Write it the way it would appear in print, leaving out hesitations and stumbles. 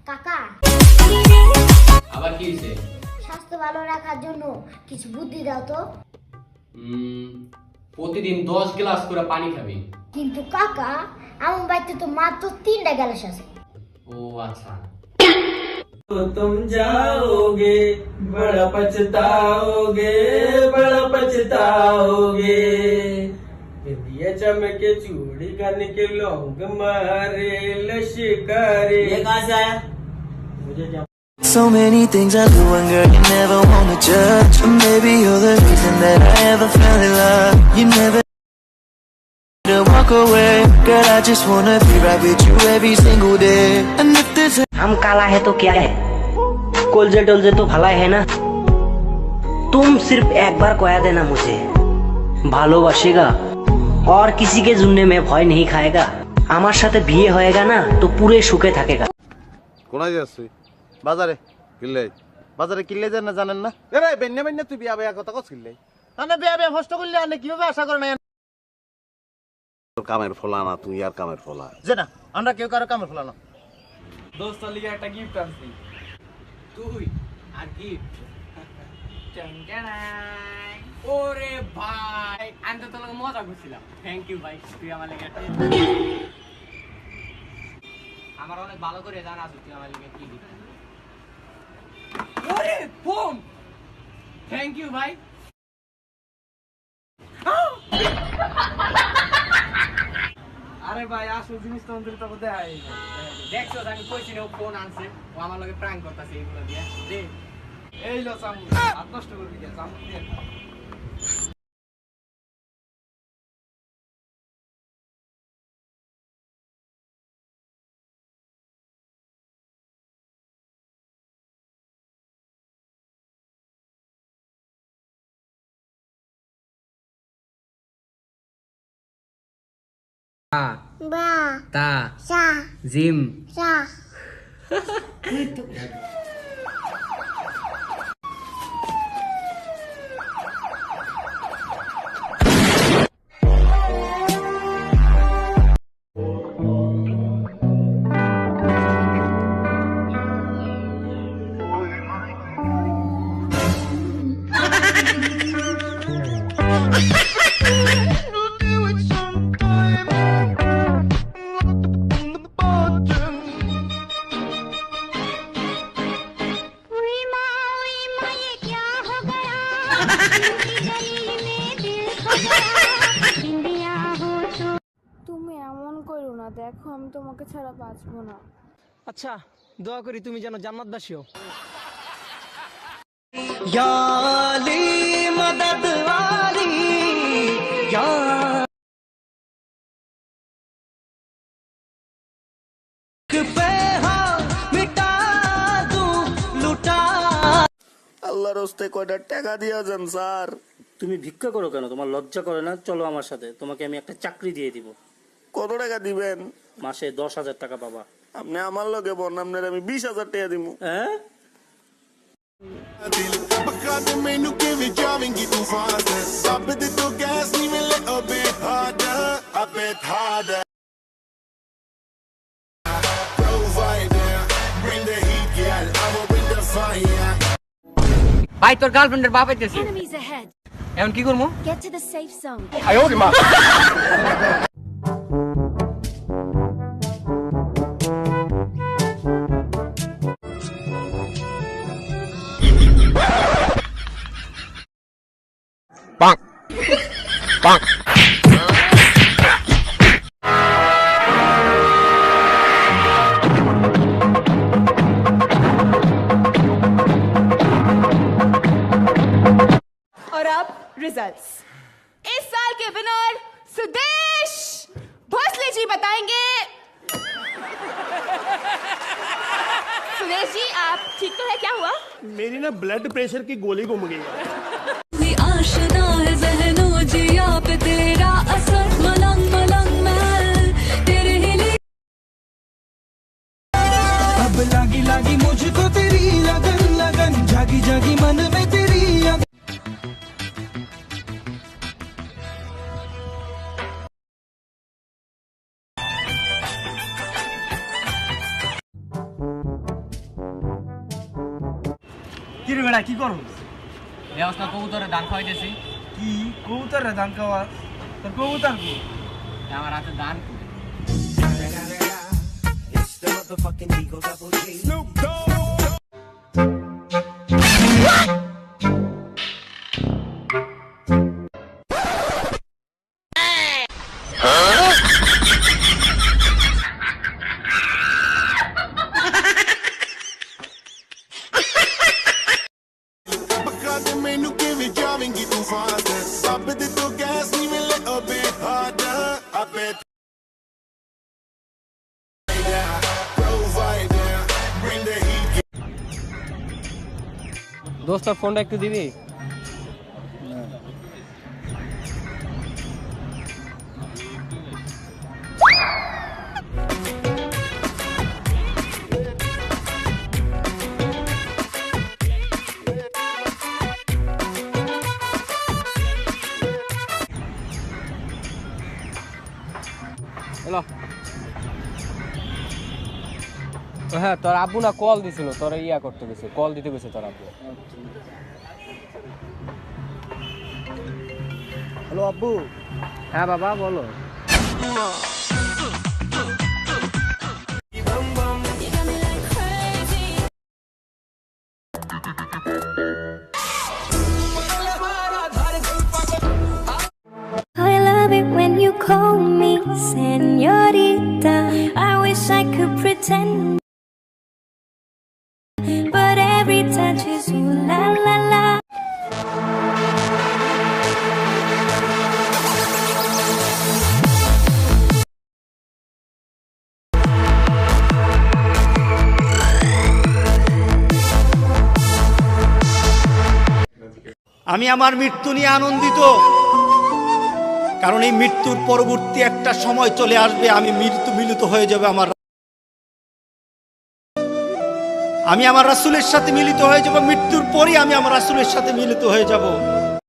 কাকা আবার কি হইছে? স্বাস্থ্য ভালো রাখার জন্য কিছু বুদ্ধি দাও তো। প্রতিদিন 10 গ্লাস করে পানি খাবি। কিন্তু কাকা আমার বাড়িতে তো মাত্র 3টা গ্লাস আছে। ও আচ্ছা। तो तुम जाओगे बड़ा पछताओगे बड़ा पछताओगे दिया चमके चूड़ी करने के लोग मारे लश्करे। ये कहाँ से आया? मुझे क्या So many things I do and girl you never wanna judge. Maybe you're the reason that I ever fell in love. You never to walk away. Girl I just wanna be right with you every single day. And if there's a हम काला है तो क्या है, कोलजे टोलजे तो भला है ना। तुम सिर्फ एक बार कह देना मुझे ভালোবাসেগা और किसी के जुन्ने में भय नहीं खाएगा। আমার সাথে বিয়ে হয়েগা না তো পুরে সুখে থাকেগা। কোনায় যাচ্ছি? বাজারে। কিল্লাই। বাজারে কিল্লাই যান না জানেন না? এরে বেন্নে বেন্নে তুই বিয়া বিয়া কথা কস কিল্লাই। আনে বিয়া বিয়া ফষ্ট করলে আনে কিভাবে আশা করে না? তোর কামের ফলা না তুই আর কামের ফলা। যে না আমরা কেউ কারো কামের ফলা না। दोस्त लिया একটা গিফট আনছি। তুই আর গিফট ওরে ভাই আমি তো তোর মজা করছিলাম। থ্যাংক ইউ ভাই, তুই আমার লেগে আমার অনেক ভালো করে জানা আছে তুই আমার লেগে কি দিবি। ওরে ফোন, থ্যাংক ইউ ভাই। আরে ভাই আসল জিনিস তো অন্তত তো দেখাই। দেখছো আমি কইছি না ও ফোন আনছে, ও আমার লগে প্র্যাঙ্ক করতেছে এইগুলো দিয়ে। দে এই লো চামু হাত নষ্ট করবি না, চামু দিয়ে বা তা সা জিম সা তুমি এমন করো না, দেখো আমি তোমাকে ছাড়া বাঁচবো না। আচ্ছা দোয়া করি তুমি যেন জান্নাতবাসী হও। Ya Ali madad wali ya पे हाँ मिटा दूं लुटा আল্লাহর রাস্তে কয়টা টাকা দিয়া যান স্যার। তুমি ভিক্ষা করো কেন? তোমার লজ্জা করে না? চলো আমার সাথে, তোমাকে আমি একটা চাকরি দিয়ে দিব। কত টাকা দিবেন? মাসে 10,000 টাকা পাবা। আপনি আমার লগে বন আপনার আমি 20,000 টাকা দিমু। হ্যাঁ Baka de menu give it driving get too fast. Stop it to gas even little bit harder, a bit harder. Provider, bring the heat, girl. I will bring the fire. ভাই তোর গার্লফ্রেন্ডের বাপ আইতেছে, Enemies ahead. এখন কি করবো? Get to the safe zone. और अब रिजल्ट्स। इस साल के विनर सुदेश भोसले जी बताएंगे। सुदेश जी आप ठीक तो है? क्या हुआ? मेरी ना ब्लड प्रेशर की गोली घूम गई। आशना है ज़हनो जिया पे तेरा असर, मलंग मलंग महल तेरे ही लिए। अब लागी लागी मुझको तेरी लगन लगन जागी जागी मन में तेरी अगन। কি রে বেড়া কি করো? ব্যবস্থা কবুতরে ধান খাওয়াইতেছি। কি কবুতর রে ধান খাওয়া? তোর কবুতর কি? আমার হাতে ধান। Bakade menu kivi javingi too fast. Babe de to gas need me little bit harder. I bet. Provider, bring the heat. দোস্ত ফোনটা একটু দিবি? হ্যালো। হ্যাঁ, তোর আব্বু না কল দিছিল, তোর ইয়া করতে গেছে, কল দিতে গেছে তোর আব্বু। হ্যালো আব্বু। হ্যাঁ বাবা বলো। I love it when you call me señorita. I wish I could pretend, but every touch is ooh la la la. আমি আমার মৃত্যু নিয়ে আনন্দিত, কারণ এই মৃত্যুর পরবর্তী একটা সময় চলে আসবে, আমি মিলিত হয়ে যাবে আমি আমার রাসূলের সাথে মিলিত হয়ে যাব। মৃত্যুর পরই আমি আমার রাসূলের সাথে মিলিত হয়ে যাব।